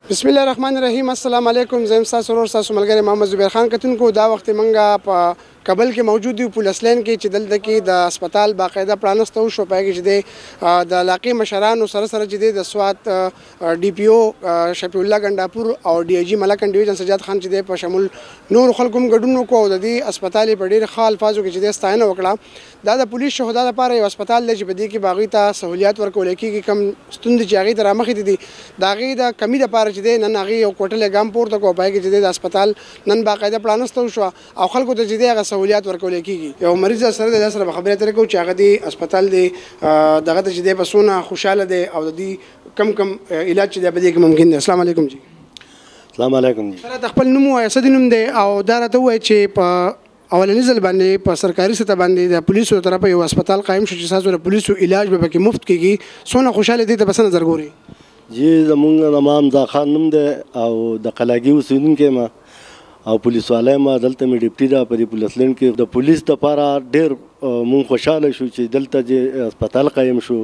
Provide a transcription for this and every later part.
بسم الله الرحمن الرحیم. السلام علیکم. زم تاسو ورور تاسو ملګری محمد زبیر خان کتونکو دا وخت منګه په کابل کې موجود یو پولیس لین کې چې دلته کې د هسپتال باقاعده پلانستو شو پای کې چې د علاقې مشرانو سره چې د سوات ډي پی او شفیع الله ګنداپور او ډي آی جی ملکن ډیویژن سجاد خان چې په شمول نور خلکو ګډون وکړو د دې هسپتال په ډیر ښه الفاظو کې چې د ستاینه وکړه. دا د پولیس شهدا لپاره یو هسپتال دی چې په دې کې باغی ته سہولیات ورکول کېږي. کم ستوندې چې هغې ته رامخې دي د هغې د کمی لپاره چې دی نن هغې یو کوټلې ګام پورته کړو پای کې چې د هسپتال نن باقاعده پلانستو شو او خلکو ته چې دی هغه سہولیات ورکول کېږي. یو مریض سره د سره خبرې اترې کوو چې هغه د هسپتال دی دغه ته چې دی په څونه خوشحاله دی او د دې کم علاج چې دی په دې کې ممکن دی. السلام علیکم جی. السلام علیکم جی. سره د خپل نوم وایه څه د نوم دی او دا راته ووایه چې په اولنی ځل باندې په سرکاري سطح باندې د پولیسو طرفه یو هسپتال قایم شو چې تاسو د پولیسو علاج به پکې مفت کېږي. څونه خوشحاله دي ته په څه نظر ګوري؟ جی زمونږ امام دا خان نوم دی او د قلاګي اوسېدونکی ما او پولیس والی ما دلته مې ډیپټي ده په دې پولیس لین کې. د پولیس دپاره ډېر مونږ خوشحاله شو چې دلته چې هسپتال قایم شو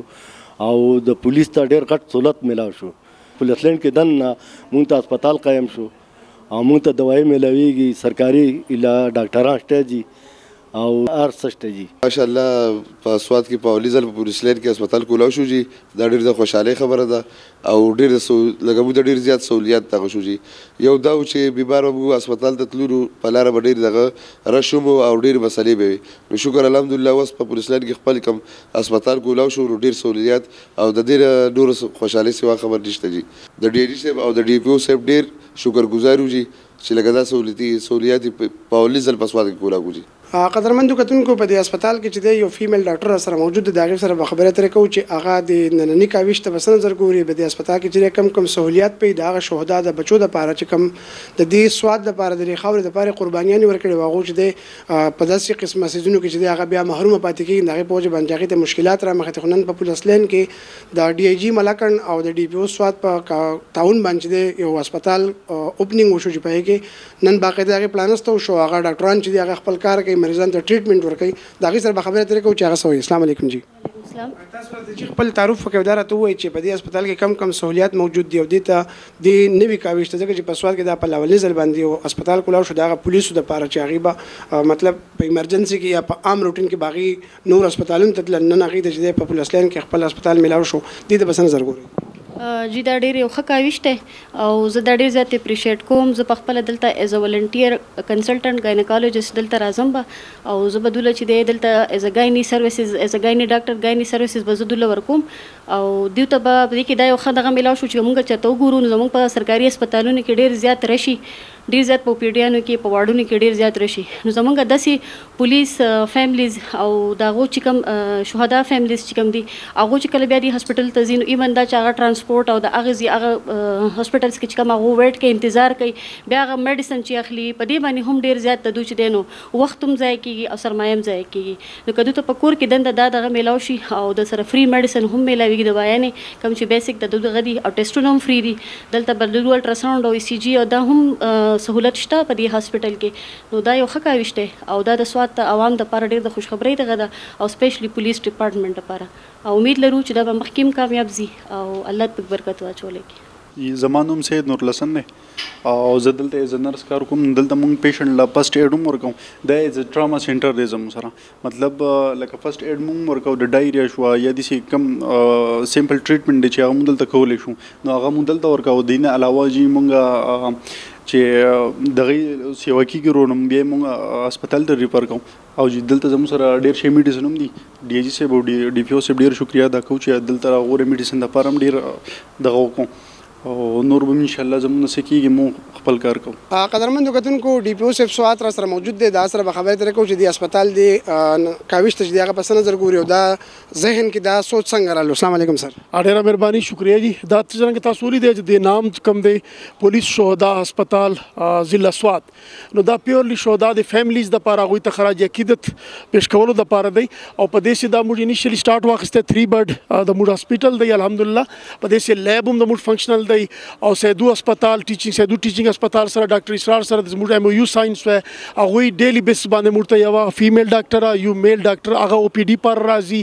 او د پولیس ته ډېر غټ سہولت میلاو شو. پولیس لین کې دننه مونږ ته هسپتال قایم شو او مونږ ته دوایي میلاویږي، سرکاري ډاکټران شته جي او هر څه شته جي. ماشاءالله په سوات کې په اولي ځل په پولیس لین کې هسپتال کولاو شو جي. دا ډېر د خوشحالۍ خبره ده او ډېر لږه موده ډېر زیات سہولیات دغه شو جي. یو دا و چې بیمار به هسپتال ته تللو په لاره به ډېر دغه رش هم او ډېر مسلې به وي. نو شکر الحمدلله اوس په پولیس لین کې خپل کوم هسپتال کولاو شو نو ډېر سہولیات او د دې نور خوشحالۍ سوا خبر نشته جي. د ډي آی جي صاحب او د ډي پی او صاحب ډېر شکرګزار یو جي چې لکه دا سہولیات په اولي ځل په سوات کې کولاو جي. قدرمندو کتونکو په دې هسپتال کې چې دی یو فیمیل ډاکټر سره موجود دی د هغې سره به خبرې اترې کوو چې هغه د ننني کاوش ته به څه نظر ګوري. په دې هسپتال کې چې کم سہولیات پوي د هغه شهدا د بچو دپاره چې کم د دې سواد دپاره د دې خاورې دپاره قربانیانې ورکړې وو هغو چې دی په داسې قسمه څیزونو کې چې دی هغه بیا محرومه پاتې کېږي د هغې په وجه باندې هغې ته مشکلات رامخې ته. خو نن په پولیس لین کې د ډي آی جي ملکن او د ډي پی او سواد په تعاون باندې دی یو هسپتال اوپننګ وشو چې په هغې کې نن باقاعده هغې پلانستو شو. هغه ډاکټران چې دی هغه خپل کار کوي، مریضانو ته ټریټمنټ ورکوي. د هغې سره به خبرې اترې کوو چې هغه څه وایي. السلام علیکم جی. تاسو چې خپل تعارف وکړئ دا راته ووایئ چې په دې هسپتال کې کم سہولیات موجود دي او دې ته د نوي کاوش ته ځکه چې په سوات کې دا په اولني ځل باندې یو هسپتال کولاو شو د هغه پولیسو دپاره چې هغې به مطلب په ایمرجنسي کې یا په عام روټین کې به هغې نور هسپتالونو ته تلل. نن هغې ته چې دی په پولیس لین کې خپل هسپتال میلاو شو. دې ته به څه نظر ګورئ؟ جی دا ډېر یو ښه کاوش دی او زه دا ډېر زیات اپریشیټ کوم. زه په خپله دلته ایز ا ولنټیر کنسلټنټ ګاینیکالوجسټ دلته راځم به او زه به دوله چې دی دلته ایز ا ګایني سروسز ایز ا ګایني ډاکټر ګایني سروسز به زه دوله ورکوم او دوی ته به په دې کې دا یو ښه دغه میلاو شو چې موږ چېرته وګورو نو زموږ په سرکاري هسپتالونو کې ډېر زیات رشي، ډېر زیات په پیډیانو کې په واردونو کې ډېر زیات رشي. نو زموږ داسې پولیس فیملیز او د هغو چې کوم شهدا فیملیز چې کوم دي هغو چې کله بیا دې هسپټل ته ځي نو ایون دا چې هغه ټرانسپورټ او د هغه هغه هسپټلز کې چې کوم هغه ویټ کوي، انتظار کوي، بیا هغه میډیسن چې اخلي په دې باندې هم ډېر زیات د دوی چې دی نو وخت هم ضایع کېږي او سرمایه هم ضایع کېږي. نو که دوی ته په کور کې دنده دا دغه میلاو شي او د سره فری میډیسن هم میلاویږي دوايانې کوم چې بیسیک د دغه دي او ټیسټونه هم فری دي. دلته بلډو الټراساونډ او ای سی جي او دا هم سهولت شته په دې هسپټل کې. نو دا یو ښه کاوش دی او دا د سوات عوام دپاره ډېر د خوشخبرۍ دغه ده او سپیشلی پولیس ډپارټمنټ دپاره. او امید لرو چې دا به مخکې هم کامیاب ځي او الله پکې برکت واچولی کړي. زما نوم سید نور الحسن دی او زه دلته ایز نرس کار کوم. دلته مونږ پیشنټ له فرسټ ایډ هم ورکوم. دا ایز ټراما سینټر دی زموږ سره مطلب لکه فرسټ ایډ مونږ ورکوو د ډایریا شوه یا داسې کم سمپل ټریټمنټ دی چې هغه مونږ دلته کولی شو نو هغه مونږ دلته ورکوو. د دې نه علاوه جي مونږ چې دغه سیوا کېږي رو نو بیا مونږ هسپتال ته ریفر کوو او چې دلته زموږ سره ډېر شی میډیسن هم دي. ډي آی جي صاحب او ډي پی او صاحب ډېر شکریا ادا کوو چې دلته غوره میډیسن دپاره هم ډېر دغه وکړو او نور به انشاءالله زموږ نه څه کېږي مونږ خپل کار کوو. قدرمندو کتونکو ډي پی او صاحب سوات را سره موجود دی. دا سره به خبرې اترې کوو چې د هسپتال د کاوش ته چې دی هغه په څه نظر ګوري او دا ذهن کې دا سوچ څنګه رالو. السلام علیکم سر. ډېره مهرباني شکریه جی. دا څرنګه تاسو ولیدئ چې د نام کوم دی پولیس شهدا هسپتال ضلع سوات نو دا پیورلی شهدا د فیملیز دپاره هغوی ته خراج عقیدت پیش کولو دپاره دی او په دې چې دا موږ انیشلی سټارټ واخیستی 3 بډ د موږ هسپټل دی الحمدلله. په دې چې لیب هم د موږ فنکشنل دی دی او سیدو هسپتال ټیچینګ هسپتال سره ډاکټر اسرار سره زموږ ایم او یو ساينس و هغه ډیلی بیس باندې مرته یو فیمیل ډاکټر یو میل ډاکټر هغه او پی ډی پر راځي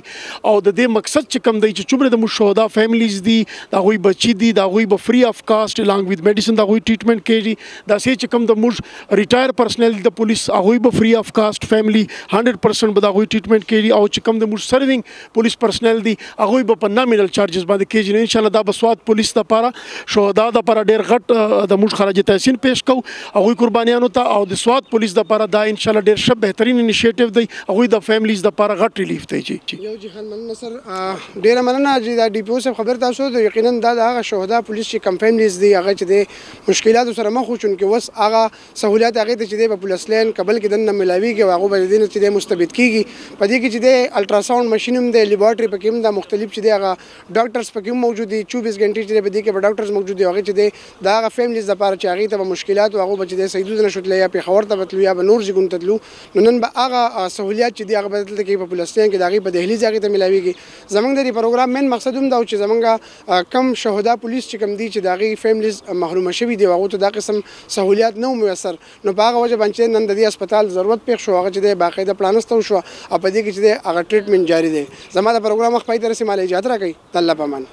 او د دې مقصد چې کوم دی چې چوبره د مشهدا فیملیز دي دا غوي بچی دي دا غوي به فری اف کاست along with medicine دا غوي ټریټمنټ کوي دا سې چې کوم د موږ ریټایر پرسنل د پولیس هغه به فری اف کاست فیملی 100% به دا غوي ټریټمنٹ کوي او چې کوم د موږ سروینګ پولیس پرسنل دي هغه به په نامینل چارجز باندې کوي ان شاء الله دا بسواد پولیس د لپاره شهدا د لپاره ډیر غټ د موږ خراج تحسین پیش کو هغه قربانیانو ته او د سواد پولیس د لپاره دا ان شاء الله ډیر ښه بهترین انیشیټیو دی هغه د فیملیز د لپاره غټ ریلیف دی یو جهان مننه سر ډیر مننه چې دا ډي پی او صاحب خبر تاسو ته یقینا دا هغه شهدا پولیس چې کم فیملیز دی هغه چې د مشکلاتو سره مخ شون کې وس هغه سہولیات هغه ته چې د پولیس لین قبل کې د ملاویږي هغه به دین چې د مستبد کیږي په دې کې چې د الټراساوند ماشين هم د لیبارټري پکې هم د مختلف چې د هغه ډاکټرز پکې موجود دي 24 غنټې چې په دې کې ډاکټرز موجود دي هغه چې د هغه فیملیز لپاره چې هغه ته مشکلات او هغه به چې د سیدو نه شوتل یا په خبر ته بتلو یا به نور ځګون تدلو نو نن به هغه سہولیات چې د هغه بدل کې په پولیس لین کې د هغه په دهلیز هغه ته ملاویږي زمونږ د پروګرام مین مقصد هم دا چې زمونږ کم شهدا پولیس چې کم دي چې د هغه فیملیز محروم شوي دي هغه ته دا قسم سہولیات نه میسر نو په هغه وجه باندې نن د دې هسپتال ضرورت پېښ شو هغه چې د باقاعده پلانستو شو او په دې کې چې د هغه ټریټمنټ جاری دی زموږ د پروګرام مخ پای تر سیمه اجازه راکړي الله پامان